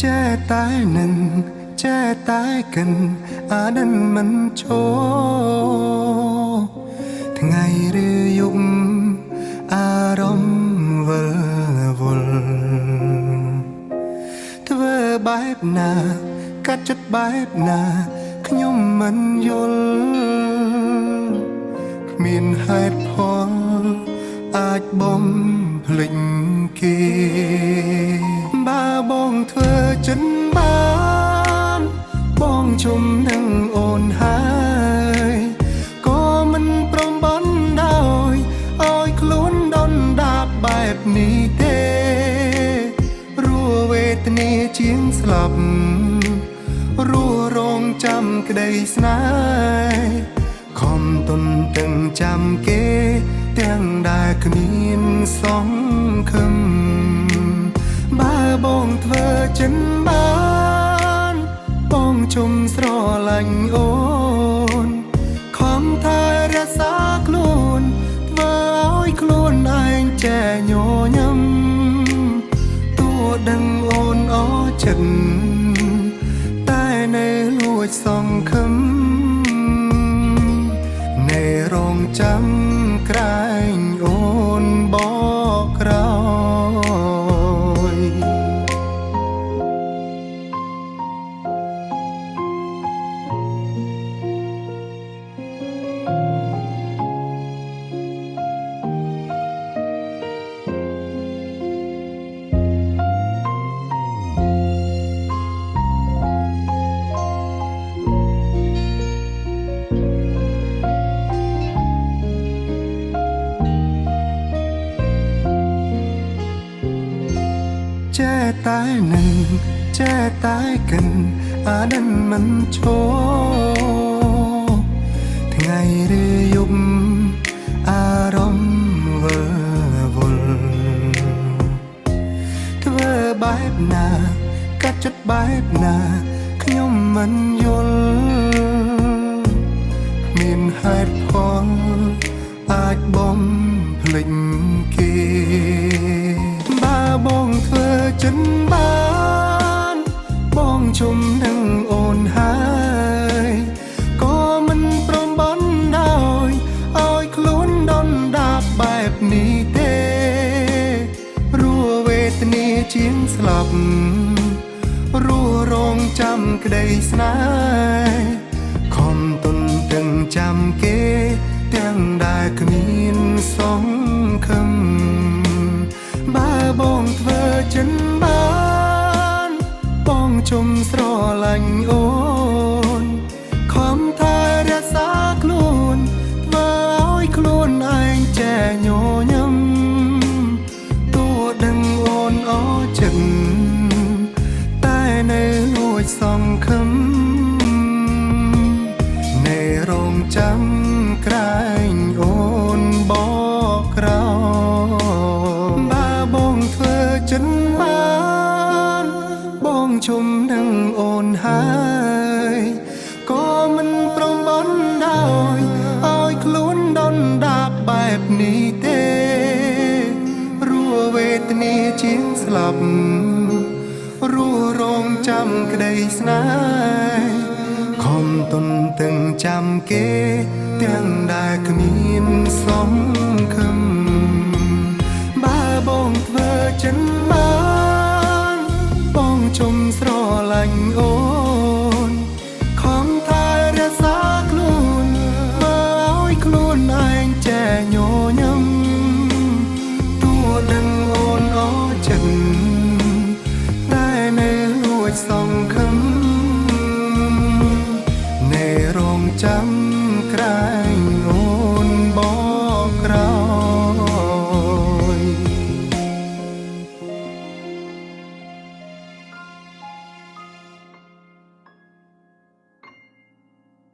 ចេះតែនឹងចេះតែកិនអានឹងមិនចូលថ្ងៃឬយប់អារម្មណ៍វិលវល់ធ្វើបែបណាកាត់ចិត្តបែបណាខ្ញុំមិនយល់គ្មានហេតុផលអាចបំភ្លេចគេបើបងធ្វើចិនបានបងជុំនឹងអូនហើយក៏មិនព្រមបានដោយឲ្យខ្លួនដុនដាបបែបនេះទេរស់វេទនាជាងស្លាប់រស់រងចាំក្តីស្នេហ៍ខំទុនទាំងចាំគេទាំងដែលគ្មានសង្ឃឹមបើបងធ្វើចិនបានបងជុំស្រឡាញ់អូនខំថែរក្សាខ្លួនធ្វើឲ្យខ្លួនឯងចែញញឹមទោះដឹងអូនអចិត្តតែនៅលួចសង្ឃឹមនៅរងចាំក្រែងអូនបកក្រោយចេះតែនឹងចេះតែកិនអានឹងមិនចូលថ្ងៃឬយប់អារម្មណ៍វិលវល់ធ្វើបែបណាកាត់ចិត្តបែបណាខ្ញុំមិនយល់គ្មានហេតុផលអាចបំភ្លេចគេបើបងធ្វើចិនបានបងជុំនឹងអូនហើយក៏មិនព្រមបានដោយឲ្យខ្លួនដុនដាបបែបនេះទេរស់វេទនាជាងស្លាប់រស់រងចាំក្តីស្នេហ៍ខំទុនទាំងចាំគេទាំងដែលគ្មានសង្ឃឹមបើបងធ្វើចិនបានបងជុំស្រឡាញ់អូនខំថែរក្សាខ្លួនធ្វើឲ្យខ្លួនឯងចែញញឹមទោះដឹងអូនអចិត្តតែនៅលួចសង្ឃឹមនៅរងចាំក្រែងអូនបកក្រោយបងធ្វើចិនបានបងជុំនឹងអូនហើយក៏មិនព្រមបានដោយឲ្យខ្លួនដុនដាបបែបនេះទេរស់វេទនាជាងស្លាប់រស់រងចាំក្តីស្នេហ៍ខំទុនទាំងចាំគេទាំងដែលគ្មានសង្ឃឹមបើបងធ្វើចិនបានបងជុំស្រឡាញ់អូ